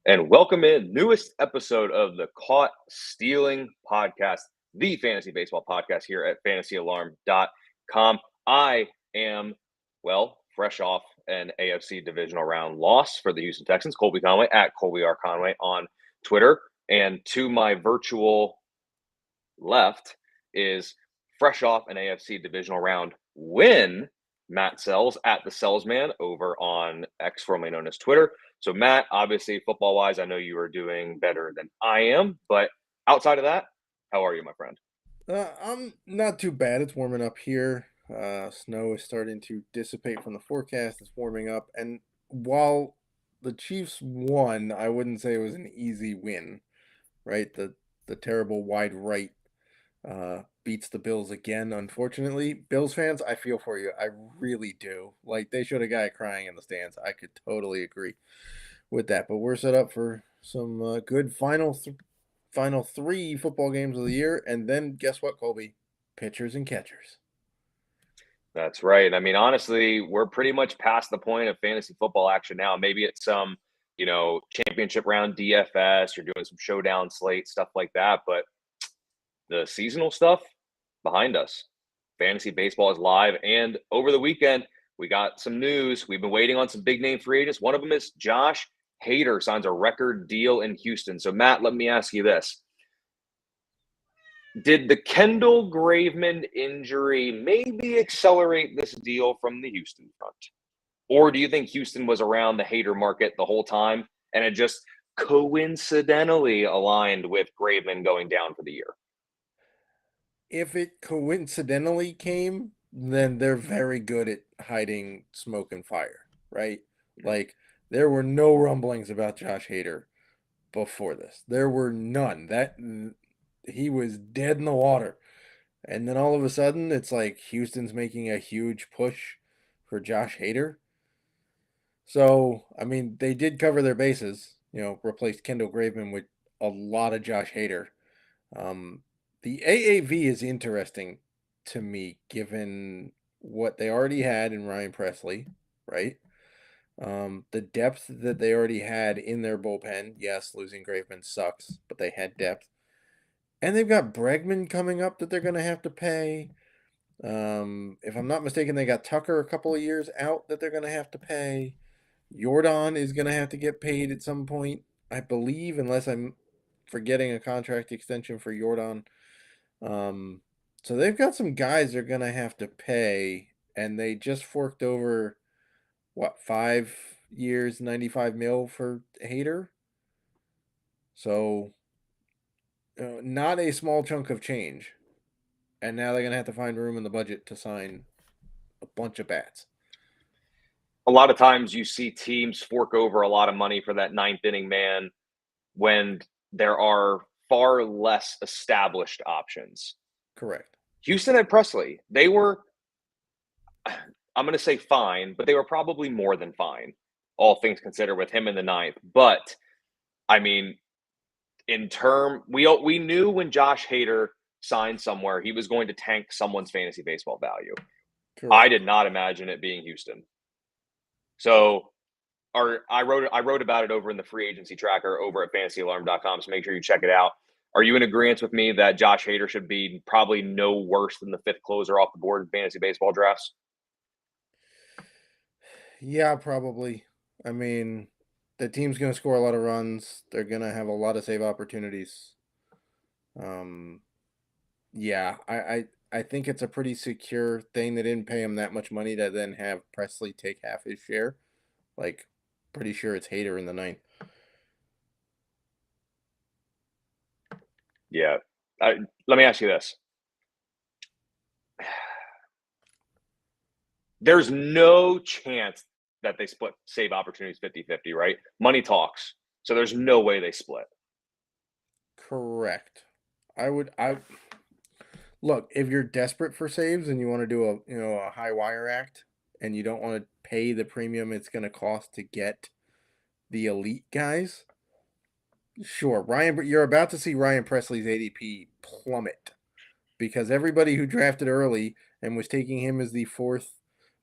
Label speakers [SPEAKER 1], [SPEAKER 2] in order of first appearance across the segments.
[SPEAKER 1] And welcome in newest episode of the Caught Stealing podcast, the fantasy baseball podcast here at fantasyalarm.com. I am, well, fresh off an AFC divisional round loss for the Houston Texans. Colby Conway at Colby R. Conway on Twitter. And to my virtual left is fresh off an AFC divisional round win, Matt Selz at the Selz Man over on X, formerly known as Twitter. So, Matt, obviously, football wise, I know you are doing better than I am. But outside of that, how are you, my friend?
[SPEAKER 2] I'm not too bad. It's warming up here. Snow is starting to dissipate from the forecast. It's warming up. And while the Chiefs won, I wouldn't say it was an easy win, right? The terrible wide right beats the Bills again, unfortunately. Bills fans, I feel for you. I really do. Like, they showed a guy crying in the stands. I could totally agree with that. But we're set up for some good final three football games of the year, and then guess what, Colby? Pitchers and catchers.
[SPEAKER 1] That's right. I mean, honestly, we're pretty much past the point of fantasy football action now. Maybe it's some, championship round DFS. You're doing some showdown slate, stuff like that. But the seasonal stuff behind us. Fantasy baseball is live. And over the weekend, we got some news. We've been waiting on some big name free agents. One of them is Josh Hader signs a record deal in Houston. So, Matt, let me ask you this. Did the Kendall Graveman injury maybe accelerate this deal from the Houston front? Or do you think Houston was around the Hader market the whole time and it just coincidentally aligned with Graveman going down for the year?
[SPEAKER 2] If it coincidentally came, then they're very good at hiding smoke and fire, right? Like, there were no rumblings about Josh Hader before this. There were none. That he was dead in the water. And then all of a sudden, it's like Houston's making a huge push for Josh Hader. So, I mean, they did cover their bases, replaced Kendall Graveman with a lot of Josh Hader. Um, the AAV is interesting to me, given what they already had in Ryan Presley, right? The depth that they already had in their bullpen. Yes, losing Graveman sucks, but they had depth. And they've got Bregman coming up that they're going to have to pay. If I'm not mistaken, they got Tucker a couple of years out that they're going to have to pay. Jordan is going to have to get paid at some point, I believe, unless I'm forgetting a contract extension for Jordan. So they've got some guys they're going to have to pay, and they just forked over, 5 years, 95 mil for Hader? So, not a small chunk of change. And now they're going to have to find room in the budget to sign a bunch of bats.
[SPEAKER 1] A lot of times you see teams fork over a lot of money for that ninth inning man when there are far less established options.
[SPEAKER 2] Correct.
[SPEAKER 1] Houston had Presley. They were, I'm going to say fine, but they were probably more than fine, all things considered, with him in the ninth. But, I mean, we knew when Josh Hader signed somewhere, he was going to tank someone's fantasy baseball value.
[SPEAKER 2] Correct.
[SPEAKER 1] I did not imagine it being Houston. So I wrote about it over in the free agency tracker over at fantasyalarm.com. So make sure you check it out. Are you in agreement with me that Josh Hader should be probably no worse than the fifth closer off the board in fantasy baseball drafts?
[SPEAKER 2] Yeah, probably. I mean, the team's going to score a lot of runs. They're going to have a lot of save opportunities. Um, yeah, I think it's a pretty secure thing. They didn't pay him that much money to then have Presley take half his share. Like, pretty sure it's Hader in the ninth.
[SPEAKER 1] Yeah. Let me ask you this. There's no chance that they split save opportunities 50-50, right? Money talks. So there's no way they split.
[SPEAKER 2] Correct. I look, if you're desperate for saves and you want to do a high wire act and you don't want to pay the premium it's going to cost to get the elite guys, sure. You're about to see Ryan Presley's ADP plummet because everybody who drafted early and was taking him as the fourth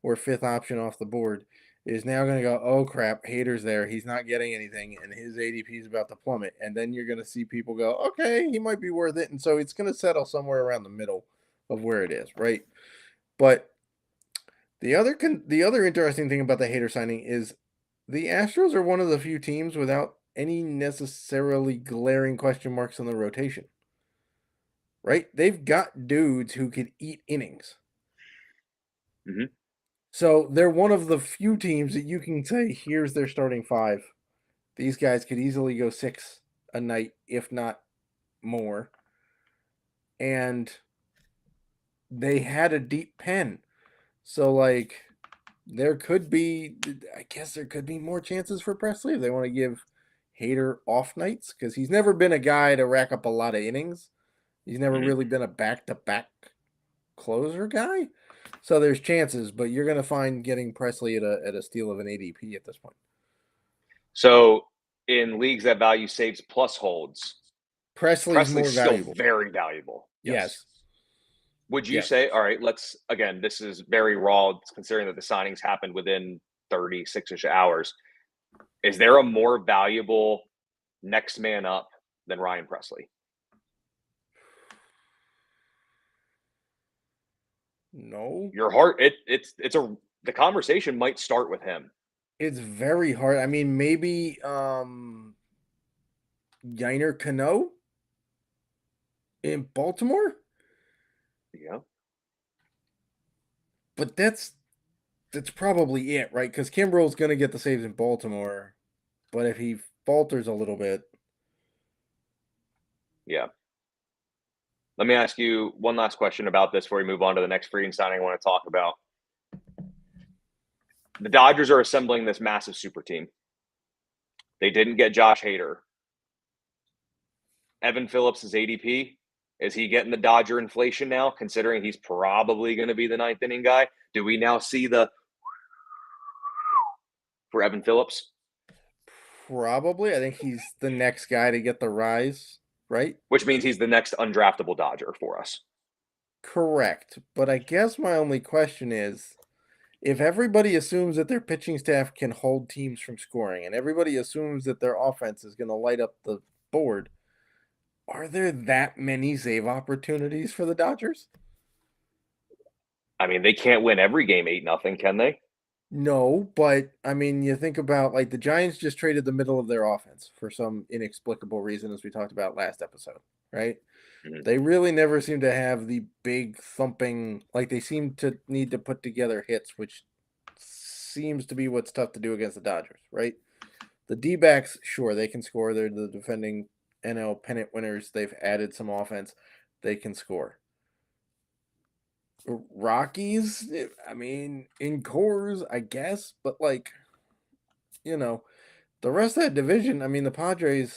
[SPEAKER 2] or fifth option off the board is now going to go, oh crap, Hader's there. He's not getting anything, and his ADP is about to plummet. And then you're going to see people go, okay, he might be worth it. And so it's going to settle somewhere around the middle of where it is, right? But the other interesting thing about the Hader signing is the Astros are one of the few teams without any necessarily glaring question marks in the rotation. Right? They've got dudes who could eat innings.
[SPEAKER 1] Mm-hmm.
[SPEAKER 2] So they're one of the few teams that you can say, here's their starting five. These guys could easily go 6 a night, if not more. And they had a deep pen. So, like, there could be more chances for Presley if they want to give Hader off nights, because he's never been a guy to rack up a lot of innings. He's never really been a back-to-back closer guy. So there's chances, but you're going to find getting Presley at a steal of an ADP at this point.
[SPEAKER 1] So in leagues that value saves plus holds,
[SPEAKER 2] Presley's more
[SPEAKER 1] still
[SPEAKER 2] valuable.
[SPEAKER 1] Very valuable.
[SPEAKER 2] Yes.
[SPEAKER 1] Would you say, all right, again, this is very raw considering that the signings happened within 36-ish hours. Is there a more valuable next man up than Ryan Presley?
[SPEAKER 2] No.
[SPEAKER 1] Your heart, the conversation might start with him.
[SPEAKER 2] It's very hard. I mean, maybe Yiner Cano in Baltimore?
[SPEAKER 1] Yeah.
[SPEAKER 2] But that's probably it, right? Because Kimbrel's going to get the saves in Baltimore. But if he falters a little bit.
[SPEAKER 1] Yeah. Let me ask you one last question about this before we move on to the next free agent signing I want to talk about. The Dodgers are assembling this massive super team. They didn't get Josh Hader. Evan Phillips is ADP. Is he getting the Dodger inflation now, considering he's probably going to be the ninth inning guy? Do we now see the for Evan Phillips?
[SPEAKER 2] Probably. I think he's the next guy to get the rise, right?
[SPEAKER 1] Which means he's the next undraftable Dodger for us.
[SPEAKER 2] Correct. But I guess my only question is, if everybody assumes that their pitching staff can hold teams from scoring and everybody assumes that their offense is going to light up the board, are there that many save opportunities for the Dodgers?
[SPEAKER 1] I mean, they can't win every game 8-0, can they?
[SPEAKER 2] No, but I mean, you think about like the Giants just traded the middle of their offense for some inexplicable reason, as we talked about last episode, right? Mm-hmm. They really never seem to have the big thumping, like they seem to need to put together hits, which seems to be what's tough to do against the Dodgers, right? The D-backs, sure, they can score. They're the defending NL pennant winners. They've added some offense. They can score. Rockies, I mean, in cores, I guess, but like, the rest of that division, I mean, the Padres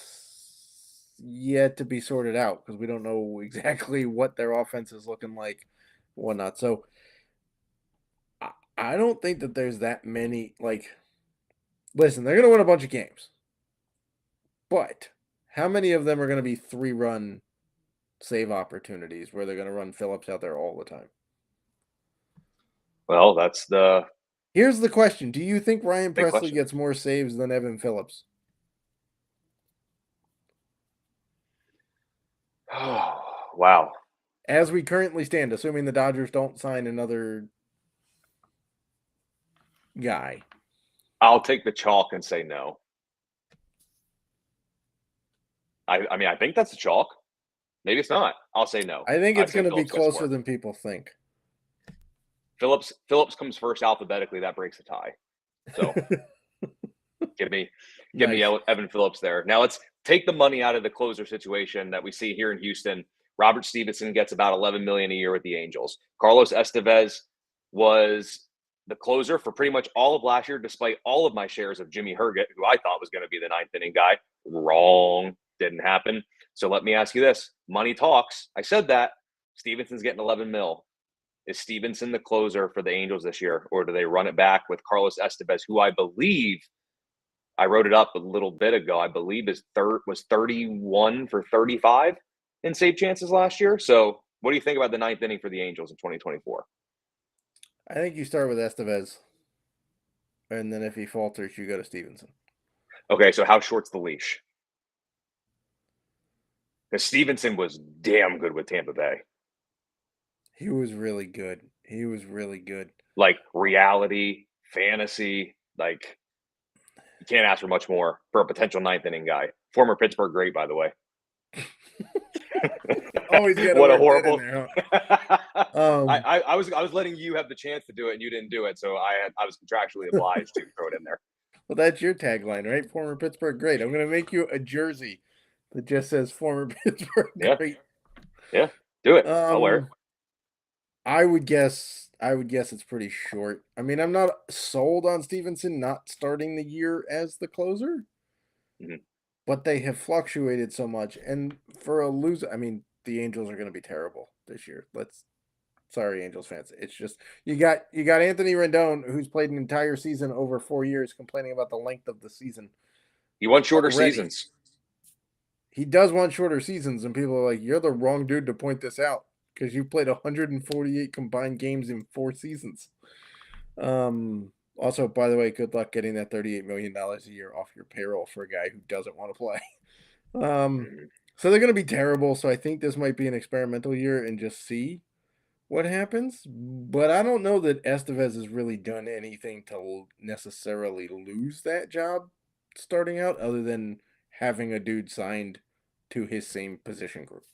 [SPEAKER 2] yet to be sorted out because we don't know exactly what their offense is looking like, whatnot. So I don't think that there's that many, like, listen, they're going to win a bunch of games, but how many of them are going to be 3-run save opportunities where they're going to run Phillips out there all the time?
[SPEAKER 1] Well,
[SPEAKER 2] here's the question. Do you think Ryan Presley gets more saves than Evan Phillips?
[SPEAKER 1] Oh, wow.
[SPEAKER 2] As we currently stand, assuming the Dodgers don't sign another guy.
[SPEAKER 1] I'll take the chalk and say no. I mean, I think that's a chalk. Maybe it's not. I'll say no.
[SPEAKER 2] I think it's going to be closer than people think.
[SPEAKER 1] Phillips comes first alphabetically. That breaks a tie. So give me Evan Phillips there. Now let's take the money out of the closer situation that we see here in Houston. Robert Stephenson gets about $11 million a year with the Angels. Carlos Estevez was the closer for pretty much all of last year, despite all of my shares of Jimmy Herget, who I thought was going to be the ninth inning guy. Wrong. Didn't happen. So let me ask you this. Money talks. I said that. Stevenson's getting $11 million. Is Stephenson the closer for the Angels this year, or do they run it back with Carlos Estevez, who I believe, I wrote it up a little bit ago, I believe was 31 for 35 in save chances last year. So what do you think about the ninth inning for the Angels in 2024?
[SPEAKER 2] I think you start with Estevez. And then if he falters, you go to Stephenson.
[SPEAKER 1] Okay, so how short's the leash? Because Stephenson was damn good with Tampa Bay.
[SPEAKER 2] He was really good. He was really good.
[SPEAKER 1] Like reality, fantasy, like you can't ask for much more for a potential ninth inning guy. Former Pittsburgh great, by the way.
[SPEAKER 2] Always got to
[SPEAKER 1] What a
[SPEAKER 2] work that in
[SPEAKER 1] horrible.
[SPEAKER 2] there, huh?
[SPEAKER 1] I was letting you have the chance to do it, and you didn't do it, so I was contractually obliged to throw it in there.
[SPEAKER 2] Well, that's your tagline, right? Former Pittsburgh great. I'm going to make you a jersey that just says former Pittsburgh
[SPEAKER 1] Yeah,
[SPEAKER 2] great.
[SPEAKER 1] yeah, do it. I'll wear it.
[SPEAKER 2] I would guess it's pretty short. I mean, I'm not sold on Stephenson not starting the year as the closer, but they have fluctuated so much. And for a loser, I mean, the Angels are going to be terrible this year. Sorry, Angels fans. It's just you got Anthony Rendon, who's played an entire season over 4 years, complaining about the length of the season.
[SPEAKER 1] You want shorter
[SPEAKER 2] already.
[SPEAKER 1] seasons.
[SPEAKER 2] He does want shorter seasons, and people are like, "You're the wrong dude to point this out because you played 148 combined games in 4 seasons." Also, by the way, good luck getting that $38 million a year off your payroll for a guy who doesn't want to play. So they're going to be terrible. So I think this might be an experimental year and just see what happens. But I don't know that Estevez has really done anything to necessarily lose that job starting out, other than having a dude signed to his same position group.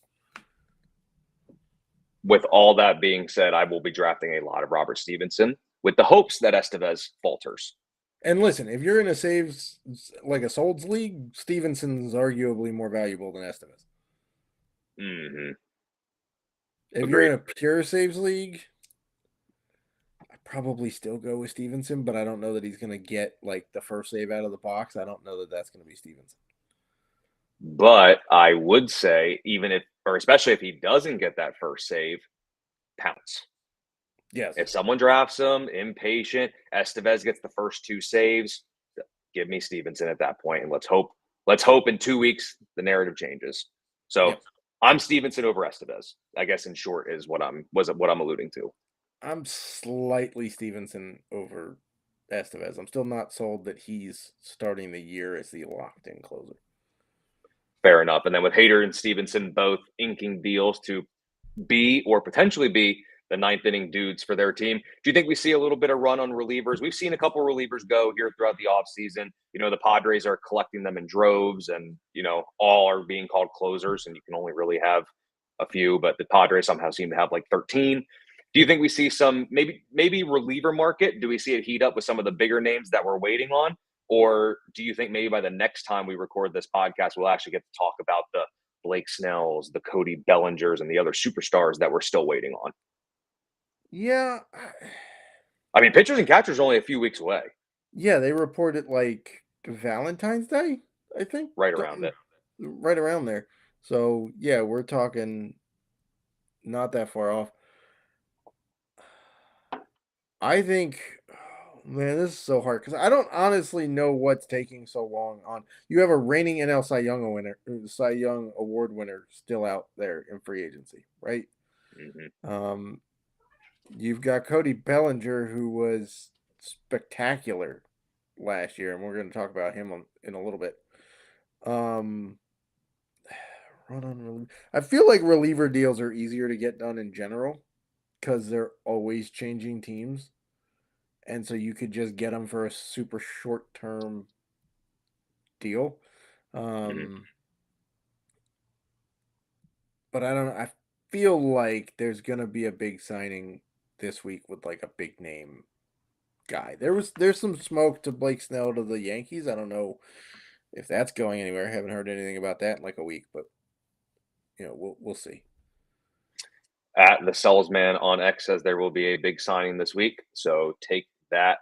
[SPEAKER 1] With all that being said, I will be drafting a lot of Robert Stephenson with the hopes that Estevez falters.
[SPEAKER 2] And listen, if you're in a saves like a Selz league, Stevenson's arguably more valuable than Estevez. If
[SPEAKER 1] Agreed.
[SPEAKER 2] you're in a pure saves league, I'd probably still go with Stephenson, but I don't know that he's going to get like the first save out of the box. I don't know that that's going to be Stephenson.
[SPEAKER 1] But I would say, even if, or especially if he doesn't get that first save, pounce.
[SPEAKER 2] Yes.
[SPEAKER 1] If someone drafts him, impatient, Estevez gets the first 2 saves, give me Stephenson at that point, and let's hope in 2 weeks the narrative changes. So I'm Stephenson over Estevez, I guess, in short, is what I'm alluding to.
[SPEAKER 2] I'm slightly Stephenson over Estevez. I'm still not sold that he's starting the year as the locked-in closer.
[SPEAKER 1] Fair enough. And then with Hader and Stephenson both inking deals to be or potentially be the ninth inning dudes for their team, do you think we see a little bit of run on relievers? We've seen a couple of relievers go here throughout the offseason. You know, the Padres are collecting them in droves, and, you know, all are being called closers, and you can only really have a few, but the Padres somehow seem to have like 13. Do you think we see some maybe reliever market? Do we see it heat up with some of the bigger names that we're waiting on? Or do you think maybe by the next time we record this podcast, we'll actually get to talk about the Blake Snells, the Cody Bellingers, and the other superstars that we're still waiting on?
[SPEAKER 2] Yeah.
[SPEAKER 1] I mean, pitchers and catchers are only a few weeks away.
[SPEAKER 2] Yeah, they reported like Valentine's Day, I think.
[SPEAKER 1] Right around it.
[SPEAKER 2] Right around there. So, yeah, we're talking not that far off. I think, man, this is so hard because I don't honestly know what's taking so long on. You have a reigning NL Cy Young Award winner still out there in free agency, right? You've got Cody Bellinger, who was spectacular last year, and we're going to talk about him in a little bit. I feel like reliever deals are easier to get done in general because they're always changing teams. And so you could just get them for a super short-term deal. But I don't know. I feel like there's going to be a big signing this week with like a big name guy. There's some smoke to Blake Snell to the Yankees. I don't know if that's going anywhere. I haven't heard anything about that in like a week, but you know, we'll see.
[SPEAKER 1] At the Selz man on X says there will be a big signing this week. So take that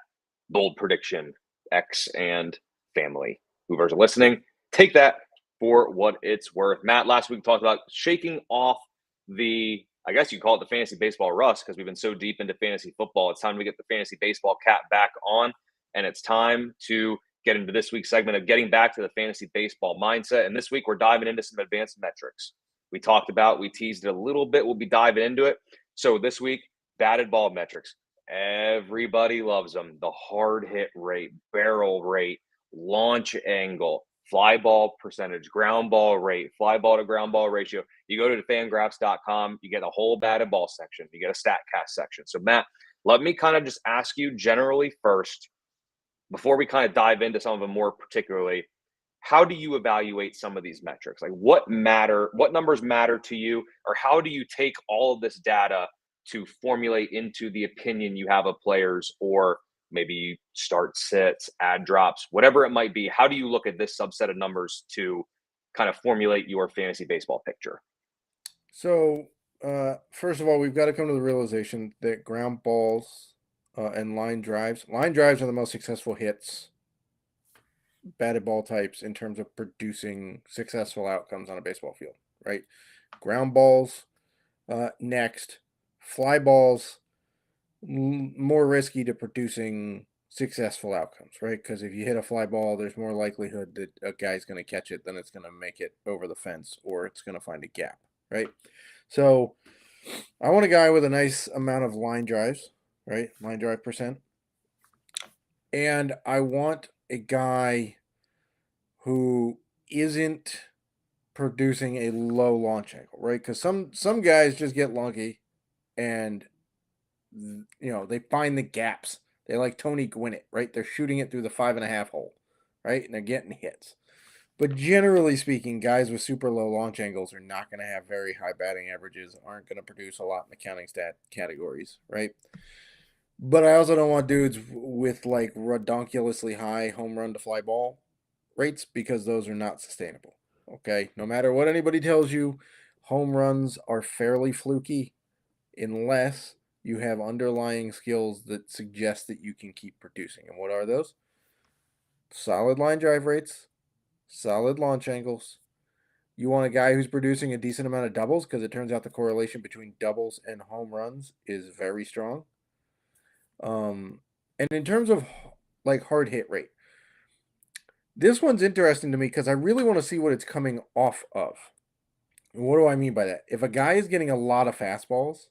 [SPEAKER 1] bold prediction, X and family. Whoever's listening, take that for what it's worth. Matt, last week we talked about shaking off I guess you call it the fantasy baseball rust because we've been so deep into fantasy football. It's time to get the fantasy baseball cap back on, and it's time to get into this week's segment of getting back to the fantasy baseball mindset. And this week we're diving into some advanced metrics. We teased it a little bit. We'll be diving into it. So this week, batted ball metrics. Everybody loves them. The hard hit rate, barrel rate, launch angle, fly ball percentage, ground ball rate, fly ball to ground ball ratio. You go to fangraphs.com, you get a whole batted ball section, you get a StatCast section. So, Matt, let me kind of just ask you generally first, before we kind of dive into some of them more particularly, how do you evaluate some of these metrics? Like what numbers matter to you, or how do you take all of this data to formulate into the opinion you have of players, or maybe start sits, add drops, whatever it might be? How do you look at this subset of numbers to kind of formulate your fantasy baseball picture?
[SPEAKER 2] So, first of all, we've got to come to the realization that ground balls and line drives are the most successful hits, batted ball types in terms of producing successful outcomes on a baseball field, right? Ground balls, next. Fly balls, more risky to producing successful outcomes, right? Because if you hit a fly ball, there's more likelihood that a guy's going to catch it than it's going to make it over the fence or it's going to find a gap, right? So I want a guy with a nice amount of line drives, right? Line drive percent. And I want a guy who isn't producing a low launch angle, right? Because some guys just get lucky and they find the gaps. They like Tony Gwynn, right? They're shooting it through the 5.5 hole, right? And they're getting hits. But generally speaking, guys with super low launch angles are not going to have very high batting averages, aren't going to produce a lot in the counting stat categories, right? But I also don't want dudes with like redonkulously high home run to fly ball rates because those are not sustainable. Okay? No matter what anybody tells you, home runs are fairly fluky unless you have underlying skills that suggest that you can keep producing. And what are those? Solid line drive rates, solid launch angles. You want a guy who's producing a decent amount of doubles because it turns out the correlation between doubles and home runs is very strong. And in terms of like hard hit rate, this one's interesting to me because I really want to see what it's coming off of. And what do I mean by that? If a guy is getting a lot of fastballs,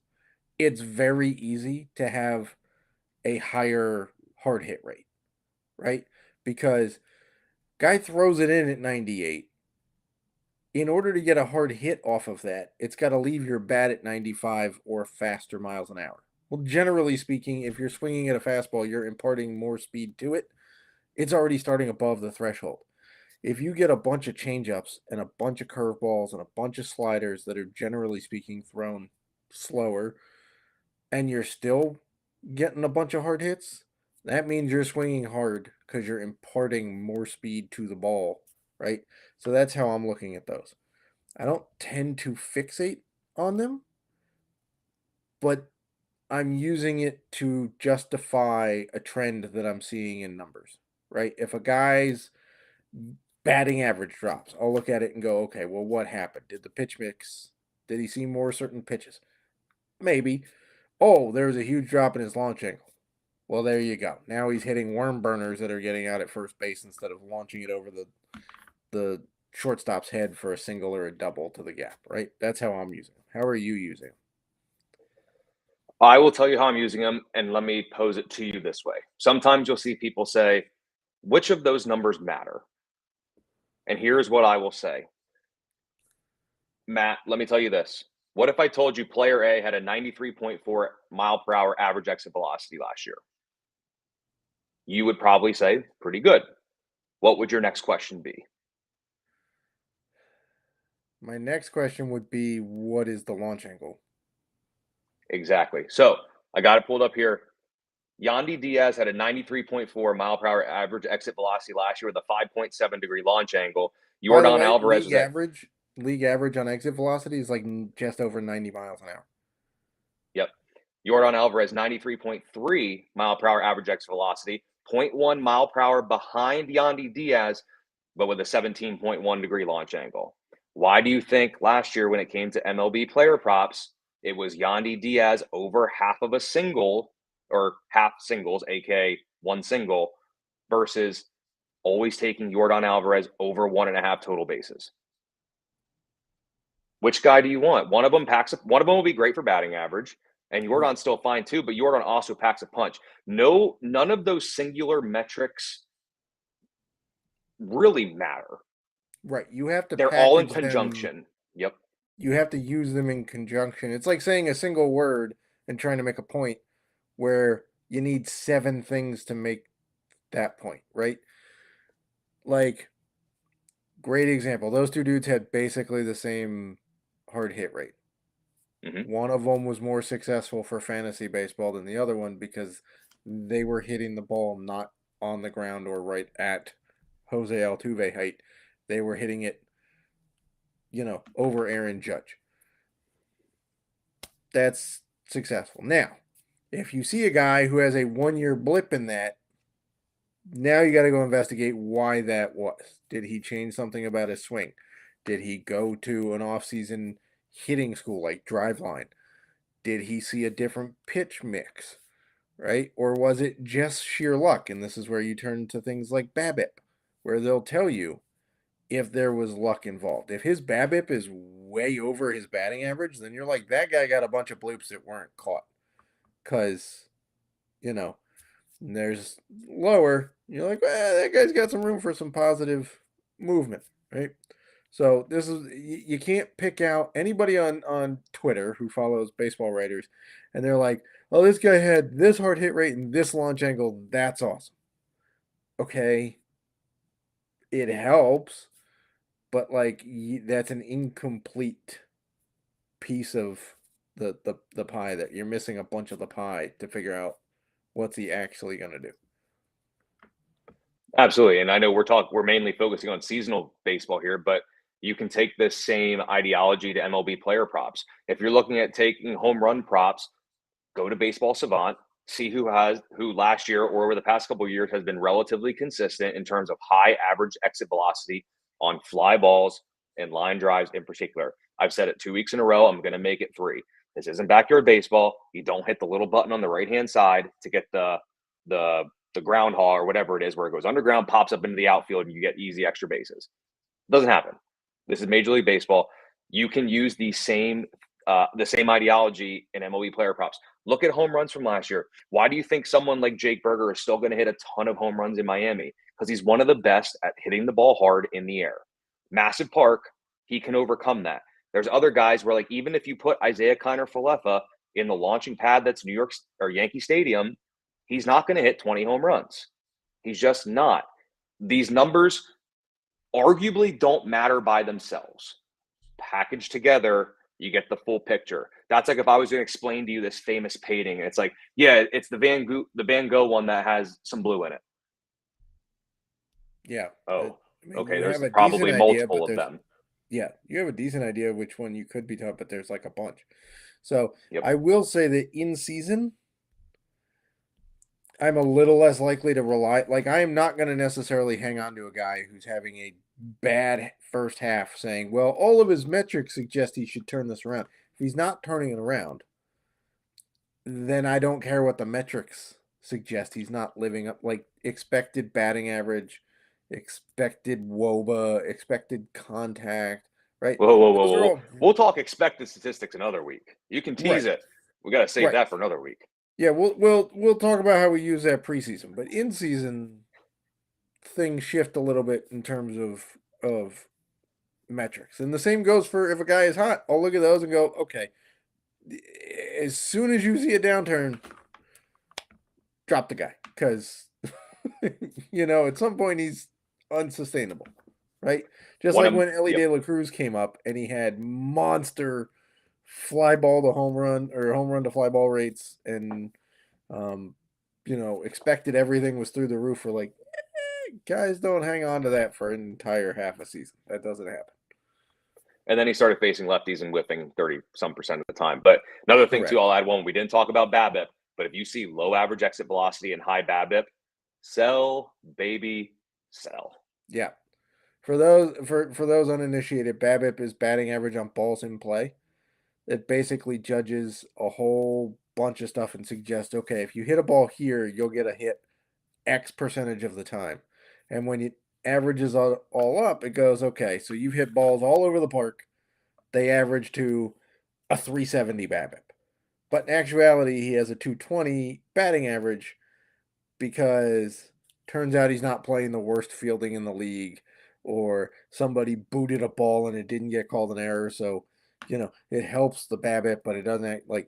[SPEAKER 2] it's very easy to have a higher hard hit rate, right? Because guy throws it in at 98. In order to get a hard hit off of that, it's got to leave your bat at 95 or faster miles an hour. Well, generally speaking, if you're swinging at a fastball, you're imparting more speed to it. It's already starting above the threshold. If you get a bunch of changeups and a bunch of curveballs and a bunch of sliders that are generally speaking thrown slower, and you're still getting a bunch of hard hits, that means you're swinging hard because you're imparting more speed to the ball, right? So that's how I'm looking at those. I don't tend to fixate on them, but I'm using it to justify a trend that I'm seeing in numbers, right? If a guy's batting average drops, I'll look at it and go, okay, well, what happened? Did the pitch mix, did he see more certain pitches? Maybe. Oh, there was a huge drop in his launch angle. Well, there you go. Now he's hitting worm burners that are getting out at first base instead of launching it over the shortstop's head for a single or a double to the gap, right? That's how I'm using them. How are you using them?
[SPEAKER 1] I will tell you how I'm using them, and let me pose it to you this way. Sometimes you'll see people say, which of those numbers matter? And here's what I will say. Matt, let me tell you this. What if I told you player A had a 93.4 mile per hour average exit velocity last year? You would probably say, pretty good. What would your next question be?
[SPEAKER 2] My next question would be, what is the launch angle?
[SPEAKER 1] Exactly. So I got it pulled up here. Yandy Diaz had a 93.4 mile per hour average exit velocity last year with a 5.7 degree launch angle.
[SPEAKER 2] By the
[SPEAKER 1] Yordan
[SPEAKER 2] way,
[SPEAKER 1] Alvarez was at
[SPEAKER 2] league average on exit velocity is like just over 90 miles an hour.
[SPEAKER 1] Yep. Yordan Alvarez, 93.3 mile per hour average exit velocity, 0.1 mile per hour behind Yandy Diaz, but with a 17.1 degree launch angle. Why do you think last year when it came to MLB player props, it was Yandy Diaz over half of a single or half singles, aka one single, versus always taking Yordan Alvarez over 1.5 total bases? Which guy do you want? One of them will be great for batting average, And Jordan's still fine too, but Jordan also packs a punch. No, none of those singular metrics really matter.
[SPEAKER 2] Right. You have to
[SPEAKER 1] They're all in
[SPEAKER 2] package them.
[SPEAKER 1] conjunction. Yep.
[SPEAKER 2] You have to use them in conjunction. It's like saying a single word and trying to make a point where you need 7 things to make that point, right? Like, great example. Those two dudes had basically the same hard hit rate.
[SPEAKER 1] Mm-hmm.
[SPEAKER 2] One of them was more successful for fantasy baseball than the other one because they were hitting the ball not on the ground or right at Jose Altuve height. They were hitting it, over Aaron Judge. That's successful. Now, if you see a guy who has a 1-year blip in that, now you got to go investigate why that was. Did he change something about his swing? Did he go to an off-season hitting school like Driveline? Did he see a different pitch mix, right? Or was it just sheer luck? And this is where you turn to things like BABIP, where they'll tell you if there was luck involved. If his BABIP is way over his batting average, then you're like, that guy got a bunch of bloops that weren't caught. Because, there's lower. You're like, that guy's got some room for some positive movement, right? So this is you can't pick out anybody on Twitter who follows baseball writers, and they're like, "Oh, this guy had this hard hit rate and this launch angle. That's awesome." Okay, it helps, but that's an incomplete piece of the pie. That you're missing a bunch of the pie to figure out what's he actually going to do.
[SPEAKER 1] Absolutely. And I know we're mainly focusing on seasonal baseball here, but you can take this same ideology to MLB player props. If you're looking at taking home run props, go to Baseball Savant, see who last year or over the past couple of years has been relatively consistent in terms of high average exit velocity on fly balls and line drives in particular. I've said it 2 weeks in a row. I'm going to make it 3. This isn't backyard baseball. You don't hit the little button on the right-hand side to get the groundhog or whatever it is where it goes underground, pops up into the outfield, and you get easy extra bases. Doesn't happen. This is Major League Baseball. You can use the same ideology in MLB player props. Look at home runs from last year. Why do you think someone like Jake Berger is still going to hit a ton of home runs in Miami? Because he's one of the best at hitting the ball hard in the air. Massive park, he can overcome that. There's other guys where, even if you put Isaiah Kiner-Falefa in the launching pad that's New York or Yankee Stadium, he's not going to hit 20 home runs. He's just not. These numbers arguably don't matter by themselves. Packaged together, you get the full picture. That's like if I was going to explain to you this famous painting, and it's like, yeah, it's the Van Gogh one that has some blue in it.
[SPEAKER 2] Yeah.
[SPEAKER 1] Oh, okay. There's
[SPEAKER 2] have a
[SPEAKER 1] probably
[SPEAKER 2] decent
[SPEAKER 1] multiple
[SPEAKER 2] idea,
[SPEAKER 1] of them.
[SPEAKER 2] Yeah, you have a decent idea of which one you could be taught, but there's a bunch. So
[SPEAKER 1] Yep.
[SPEAKER 2] I will say that in season, I'm a little less likely to rely. I am not going to necessarily hang on to a guy who's having a bad first half saying, well, all of his metrics suggest he should turn this around. If he's not turning it around, then I don't care what the metrics suggest. He's not living up, expected batting average, expected WOBA, expected contact, right?
[SPEAKER 1] Whoa. We'll talk expected statistics another week. You can tease it. We got to save that for another week.
[SPEAKER 2] Yeah, we'll talk about how we use that preseason, but in season things shift a little bit in terms of metrics. And the same goes for if a guy is hot. I'll look at those and go, okay, as soon as you see a downturn, drop the guy because at some point he's unsustainable, right? Just like when Ellie De La Cruz came up and he had monster fly ball to home run or home run to fly ball rates and expected everything was through the roof for guys don't hang on to that for an entire half a season. That doesn't happen.
[SPEAKER 1] And then he started facing lefties and whiffing 30-some% of the time. But another thing too, I'll add one. We didn't talk about BABIP, but if you see low average exit velocity and high BABIP, sell, baby, sell.
[SPEAKER 2] Yeah. For those uninitiated, BABIP is batting average on balls in play. It basically judges a whole bunch of stuff and suggests, okay, if you hit a ball here, you'll get a hit X percentage of the time. And when it averages all up, it goes, okay, so you've hit balls all over the park. They average to a 370 BABIP. But in actuality, he has a 220 batting average because turns out he's not playing the worst fielding in the league, or somebody booted a ball and it didn't get called an error. So, it helps the BABIP, but it doesn't act like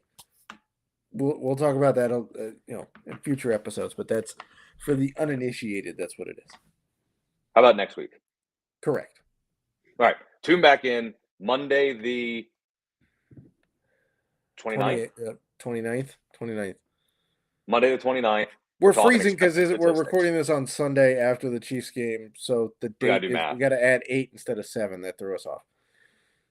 [SPEAKER 2] we'll talk about that, in future episodes. But that's for the uninitiated. That's what it is.
[SPEAKER 1] How about next week?
[SPEAKER 2] Correct.
[SPEAKER 1] All right. Tune back in Monday, the 29th.
[SPEAKER 2] 29th.
[SPEAKER 1] Monday, the 29th.
[SPEAKER 2] We're freezing because we're recording this on Sunday after the Chiefs game. So the date we got to add 8 instead of 7. That threw us off.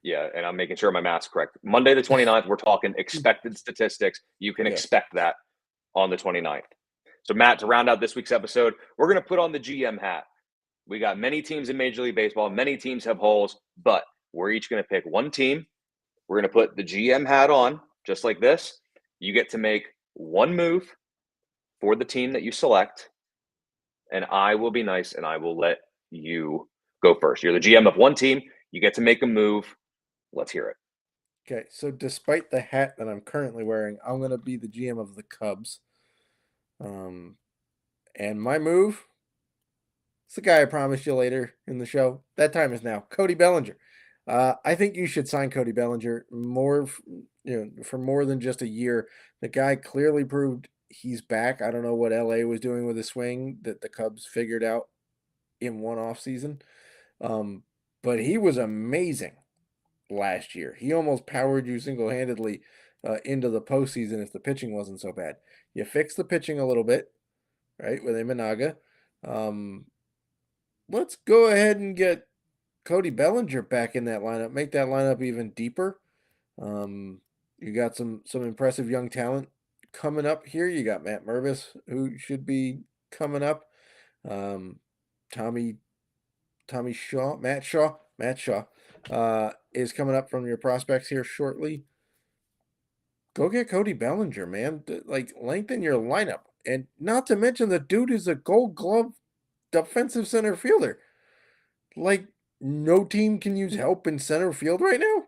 [SPEAKER 1] Yeah, and I'm making sure my math's correct. Monday, the 29th, we're talking expected statistics. You can expect that on the 29th. So, Matt, to round out this week's episode, we're going to put on the GM hat. We got many teams in Major League Baseball. Many teams have holes, but we're each going to pick one team. We're going to put the GM hat on, just like this. You get to make one move for the team that you select, and I will be nice, and I will let you go first. You're the GM of one team. You get to make a move. Let's hear it.
[SPEAKER 2] Okay, so despite the hat that I'm currently wearing, I'm going to be the GM of the Cubs. And my move, it's the guy I promised you later in the show. That time is now. Cody Bellinger. I think you should sign Cody Bellinger for more than just a year. The guy clearly proved he's back. I don't know what LA was doing with his swing that the Cubs figured out in one offseason. But he was amazing last year. He almost powered you single-handedly into the postseason if the pitching wasn't so bad. You fix the pitching a little bit, right, with Imanaga. Let's go ahead and get Cody Bellinger back in that lineup. Make that lineup even deeper. You got some impressive young talent coming up here. You got Matt Mervis, who should be coming up. Matt Shaw is coming up from your prospects here shortly. Go get Cody Bellinger, man. Lengthen your lineup. And not to mention the dude is a Gold Glove defensive center fielder. No team can use help in center field right now.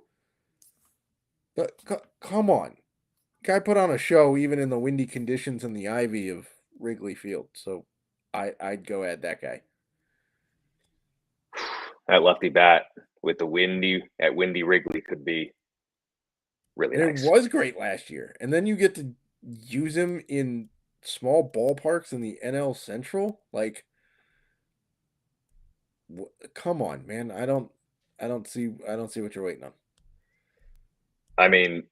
[SPEAKER 2] But come on. Guy put on a show even in the windy conditions in the ivy of Wrigley Field. So I'd go add that guy.
[SPEAKER 1] That lefty bat with the windy Wrigley could be really nice.
[SPEAKER 2] It was great last year. And then you get to use him in small ballparks in the NL Central. Come on, man. I don't see what you're waiting on.
[SPEAKER 1] I mean,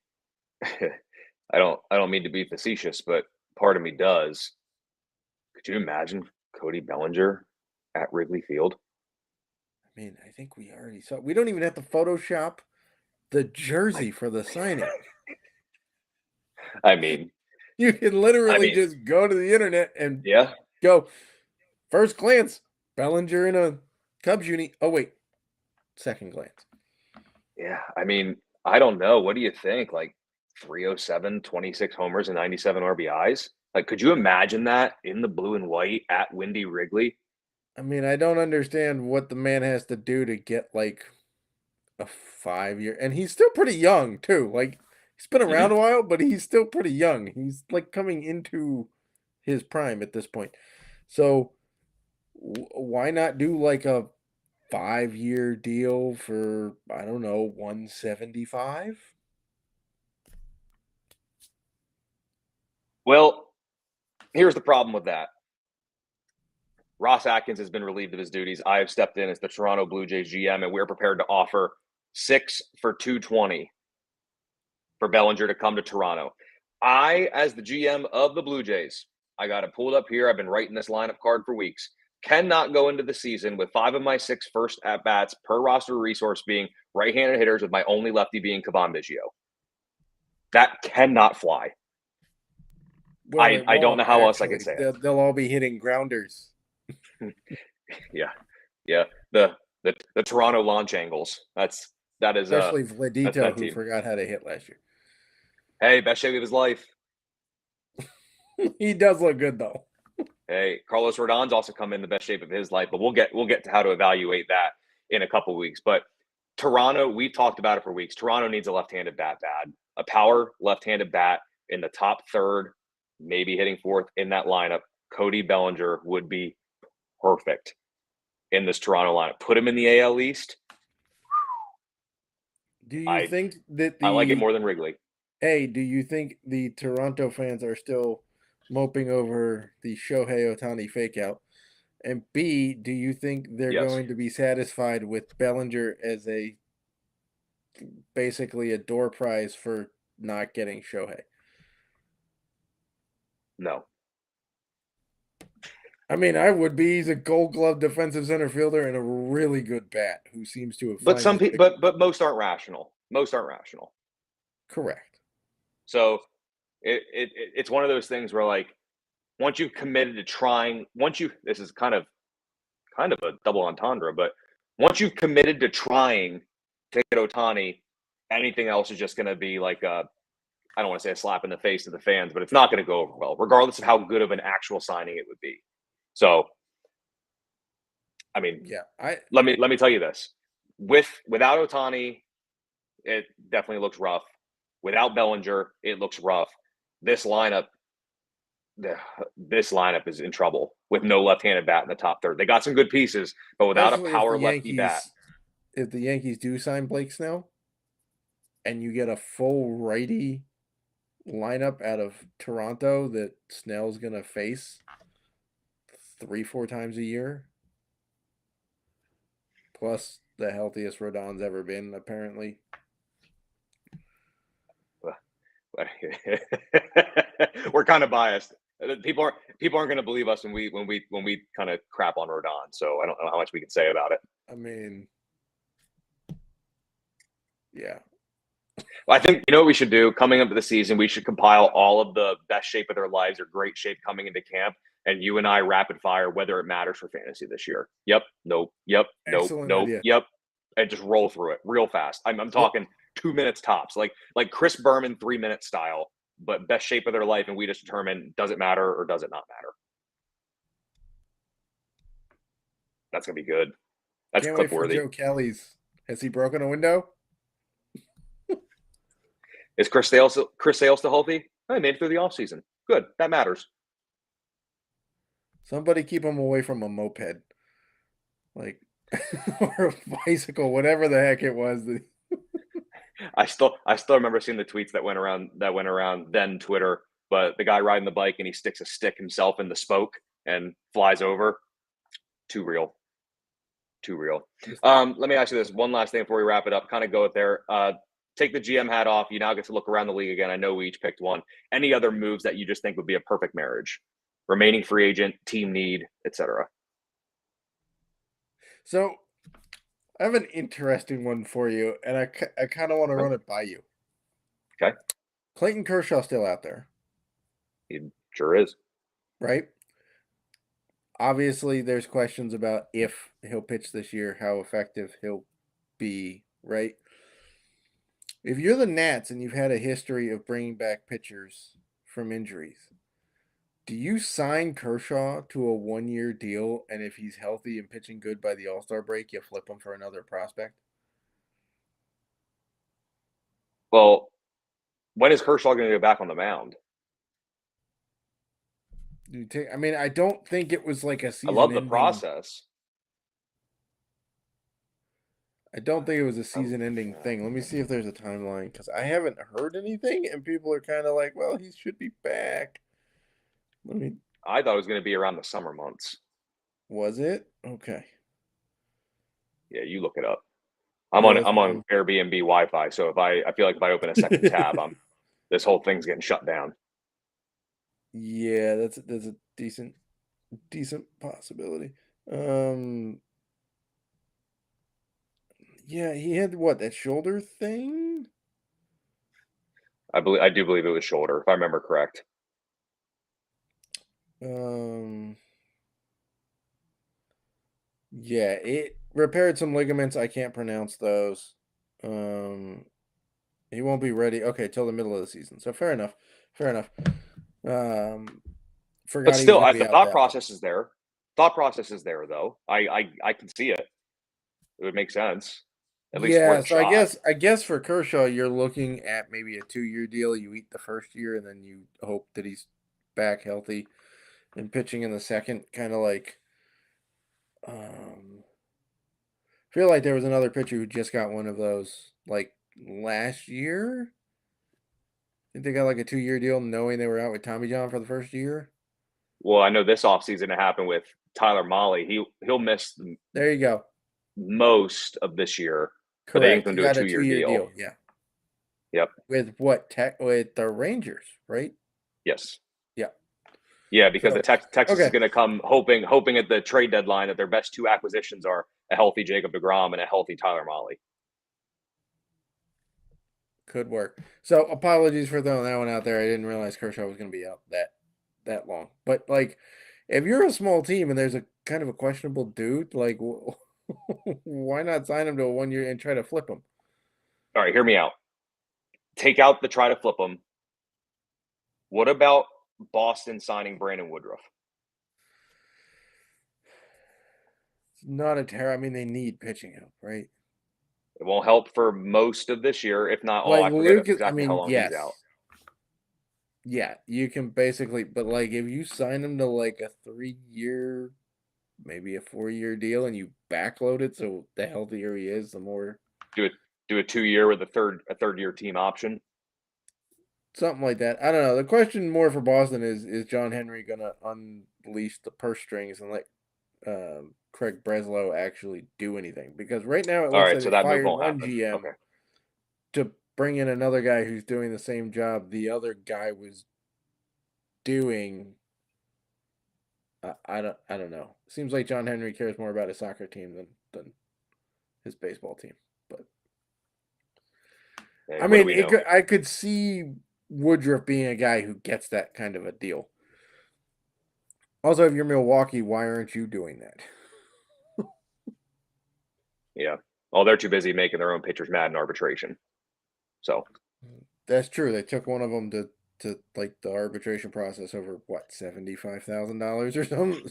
[SPEAKER 1] I don't mean to be facetious, but part of me does. Could you imagine Cody Bellinger at Wrigley Field?
[SPEAKER 2] I mean, I think we already saw. We don't even have to Photoshop the jersey for the signing.
[SPEAKER 1] I mean,
[SPEAKER 2] you can literally just go to the internet and go first glance, Bellinger in a Cubs uni. Oh wait, second glance.
[SPEAKER 1] Yeah, I mean, I don't know. What do you think? 307, 26 homers and 97 RBIs? Could you imagine that in the blue and white at Windy Wrigley?
[SPEAKER 2] I mean, I don't understand what the man has to do to get a 5-year, and he's still pretty young too. He's been around a while, but he's still pretty young. He's coming into his prime at this point. So why not do a 5-year deal for, I don't know, $175?
[SPEAKER 1] Well, here's the problem with that. Ross Atkins has been relieved of his duties. I have stepped in as the Toronto Blue Jays GM, and we're prepared to offer 6 for $220 for Bellinger to come to Toronto. I, as the GM of the Blue Jays, I got it pulled up here. I've been writing this lineup card for weeks. Cannot go into the season with 5 of my 6 first at-bats per roster resource being right-handed hitters, with my only lefty being Cavan Biggio. That cannot fly. Well, I don't know how else I can say it.
[SPEAKER 2] They'll all be hitting grounders.
[SPEAKER 1] Yeah. The Toronto launch angles. That is
[SPEAKER 2] especially Vladito, who forgot how to hit last year.
[SPEAKER 1] Hey, best shape of his life.
[SPEAKER 2] He does look good though.
[SPEAKER 1] Hey, Carlos Rodon's also come in the best shape of his life, but we'll get to how to evaluate that in a couple weeks. But Toronto, we've talked about it for weeks. Toronto needs a left-handed bat bad. A power left-handed bat in the top third, maybe hitting fourth in that lineup, Cody Bellinger would be perfect in this Toronto lineup. Put him in the AL East.
[SPEAKER 2] Do you think that
[SPEAKER 1] I like it more than Wrigley.
[SPEAKER 2] Do you think the Toronto fans are still moping over the Shohei Ohtani fake out? And B, do you think they're going to be satisfied with Bellinger as basically a door prize for not getting Shohei?
[SPEAKER 1] No.
[SPEAKER 2] I mean, I would be. He's a Gold Glove defensive center fielder and a really good bat who seems to have.
[SPEAKER 1] But some people, but most aren't rational. Most aren't rational.
[SPEAKER 2] Correct.
[SPEAKER 1] So it's one of those things where, like, once you've committed to trying, this is kind of a double entendre, but once you've committed to trying to get Ohtani, anything else is just going to be like I don't want to say a slap in the face to the fans, but it's not going to go over well, regardless of how good of an actual signing it would be. So, I mean, let me tell you this: without Ohtani, it definitely looks rough. Without Bellinger, it looks rough. This lineup is in trouble with no left-handed bat in the top third. They got some good pieces, but without a power lefty bat.
[SPEAKER 2] If the Yankees do sign Blake Snell, and you get a full righty lineup out of Toronto that Snell's gonna face 3-4 times a year, plus the healthiest Rodon's ever been, apparently.
[SPEAKER 1] We're kind of biased. People aren't going to believe us when we kind of crap on Rodon. So I don't know how much we can say about it.
[SPEAKER 2] I mean, yeah.
[SPEAKER 1] Well, I think, you know what we should do coming up to the season? We should compile all of the best shape of their lives or great shape coming into camp, and you and I rapid fire whether it matters for fantasy this year. Yep. Nope. Yep.
[SPEAKER 2] Excellent
[SPEAKER 1] Nope.
[SPEAKER 2] idea.
[SPEAKER 1] Yep. And just roll through it real fast. I'm talking 2 minutes tops, like Chris Berman 3-minute style, but best shape of their life, and we just determine does it matter or does it not matter. That's gonna be good. That's
[SPEAKER 2] Can't
[SPEAKER 1] clip
[SPEAKER 2] wait for
[SPEAKER 1] worthy.
[SPEAKER 2] Joe Kelly's. Has he broken a window?
[SPEAKER 1] Is Chris Sale still healthy? I made it through the offseason. Good. That matters.
[SPEAKER 2] Somebody keep him away from a moped, like or a bicycle, whatever the heck it was.
[SPEAKER 1] I still remember seeing the tweets that went around then Twitter, but the guy riding the bike and he sticks a stick himself in the spoke and flies over. Too real. Let me ask you this one last thing before we wrap it up. Kind of go it there. Take the GM hat off. You now get to look around the league again. I know we each picked one. Any other moves that you just think would be a perfect marriage? Remaining free agent, team need, etc.
[SPEAKER 2] So I have an interesting one for you, and I kind of want to run it by you.
[SPEAKER 1] Okay.
[SPEAKER 2] Clayton Kershaw still out there?
[SPEAKER 1] He sure is.
[SPEAKER 2] Right? Obviously, there's questions about if he'll pitch this year, how effective he'll be, right? If you're the Nats and you've had a history of bringing back pitchers from injuries, do you sign Kershaw to a 1-year deal, and if he's healthy and pitching good by the All-Star break, you flip him for another prospect?
[SPEAKER 1] Well, when is Kershaw going to go back on the mound?
[SPEAKER 2] I don't think it was like a season.
[SPEAKER 1] I love the process.
[SPEAKER 2] I don't think it was a season-ending thing. Let me see if there's a timeline, because I haven't heard anything, and people are kind of like, well, he should be back.
[SPEAKER 1] I thought it was going to be around the summer months.
[SPEAKER 2] Was it? Okay.
[SPEAKER 1] Yeah, you look it up. I'm on Airbnb Wi-Fi, so I feel like if I open a second tab, this whole thing's getting shut down.
[SPEAKER 2] Yeah, that's a decent possibility. Yeah, he had that shoulder thing?
[SPEAKER 1] I do believe it was shoulder, if I remember correct.
[SPEAKER 2] Yeah, it repaired some ligaments. I can't pronounce those. He won't be ready. Okay, till the middle of the season. So fair enough.
[SPEAKER 1] But still, the thought process is there. Thought process is there, though. I can see it. It would make sense. at least worth a
[SPEAKER 2] So
[SPEAKER 1] shot.
[SPEAKER 2] I guess for Kershaw, you're looking at maybe a 2-year deal. You eat the first year, and then you hope that he's back healthy and pitching in the second. Kind of like, I feel like there was another pitcher who just got one of those like last year. I think they got like a 2-year deal, knowing they were out with Tommy John for the first year.
[SPEAKER 1] Well, I know this offseason it happened with Tyler Mahle. He'll miss
[SPEAKER 2] There you go.
[SPEAKER 1] most of this year, but they inked
[SPEAKER 2] Correct.
[SPEAKER 1] him
[SPEAKER 2] He
[SPEAKER 1] to a
[SPEAKER 2] got a
[SPEAKER 1] 2-year
[SPEAKER 2] 2-year
[SPEAKER 1] deal.
[SPEAKER 2] deal. Yeah.
[SPEAKER 1] Yep.
[SPEAKER 2] With what? With the Rangers, right?
[SPEAKER 1] Yes.
[SPEAKER 2] Yeah.
[SPEAKER 1] Yeah, because
[SPEAKER 2] So,
[SPEAKER 1] Texas is
[SPEAKER 2] okay.
[SPEAKER 1] going to come hoping at the trade deadline that their best two acquisitions are a healthy Jacob deGrom and a healthy Tyler Mahle.
[SPEAKER 2] Could work. So apologies for throwing that one out there. I didn't realize Kershaw was going to be out that long. But like, if you're a small team and there's a kind of a questionable dude, like, why not sign him to a 1-year and try to flip him?
[SPEAKER 1] All right, hear me out. Take out the try to flip him. What about Boston signing Brandon Woodruff?
[SPEAKER 2] It's not a terror. I mean, they need pitching help, right?
[SPEAKER 1] It won't help for most of this year, if not all.
[SPEAKER 2] Like
[SPEAKER 1] I forget
[SPEAKER 2] Lucas, I
[SPEAKER 1] exactly how
[SPEAKER 2] mean,
[SPEAKER 1] long he's
[SPEAKER 2] yes.
[SPEAKER 1] out.
[SPEAKER 2] Yeah, you can basically, but like if you sign him to like a 3-year, maybe a 4-year deal, and you backload it, so the healthier he is, the more
[SPEAKER 1] Do a 2-year with a third year team option.
[SPEAKER 2] something like that. I don't know. The question more for Boston is John Henry gonna unleash the purse strings and let Craig Breslow actually do anything? Because right now it
[SPEAKER 1] All
[SPEAKER 2] looks
[SPEAKER 1] right,
[SPEAKER 2] like
[SPEAKER 1] so
[SPEAKER 2] they
[SPEAKER 1] that move
[SPEAKER 2] fired
[SPEAKER 1] won't
[SPEAKER 2] one
[SPEAKER 1] happen.
[SPEAKER 2] GM
[SPEAKER 1] Okay.
[SPEAKER 2] to bring in another guy who's doing the same job the other guy was doing. I don't know. Seems like John Henry cares more about his soccer team than his baseball team. But
[SPEAKER 1] Hey,
[SPEAKER 2] I
[SPEAKER 1] what do
[SPEAKER 2] mean,
[SPEAKER 1] we know?
[SPEAKER 2] I could see Woodruff being a guy who gets that kind of a deal. Also, if you're Milwaukee, why aren't you doing that?
[SPEAKER 1] Yeah. Oh, they're too busy making their own pitchers mad in arbitration. So
[SPEAKER 2] That's true. They took one of them to like the arbitration process over what, $75,000 or something.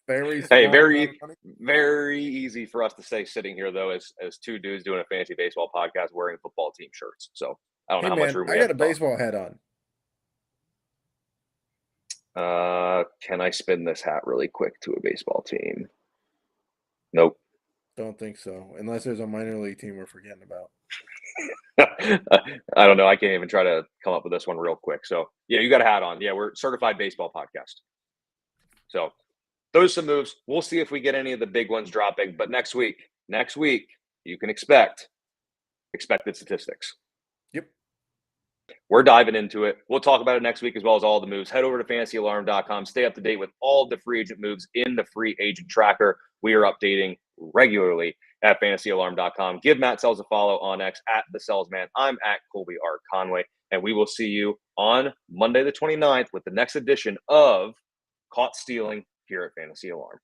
[SPEAKER 2] Very
[SPEAKER 1] hey,
[SPEAKER 2] small amount of money.
[SPEAKER 1] very easy for us to say sitting here though as two dudes doing a fantasy baseball podcast wearing football team shirts. So I don't know
[SPEAKER 2] Hey
[SPEAKER 1] how much
[SPEAKER 2] man,
[SPEAKER 1] room
[SPEAKER 2] I
[SPEAKER 1] we have
[SPEAKER 2] got a
[SPEAKER 1] to talk.
[SPEAKER 2] baseball hat on.
[SPEAKER 1] Can I spin this hat really quick to a baseball team? Nope.
[SPEAKER 2] Don't think so, unless there's a minor league team we're forgetting about.
[SPEAKER 1] I don't know. I can't even try to come up with this one real quick. So yeah, you got a hat on. Yeah, we're certified baseball podcast. So those are some moves. We'll see if we get any of the big ones dropping. But next week, you can expect expected statistics.
[SPEAKER 2] Yep.
[SPEAKER 1] We're diving into it. We'll talk about it next week as well as all the moves. Head over to fantasyalarm.com. Stay up to date with all the free agent moves in the free agent tracker. We are updating regularly at fantasyalarm.com. Give Matt Selz a follow on X at the Selzman. I'm at Colby R. Conway. And we will see you on Monday the 29th with the next edition of Caught Stealing here at Fantasy Alarm.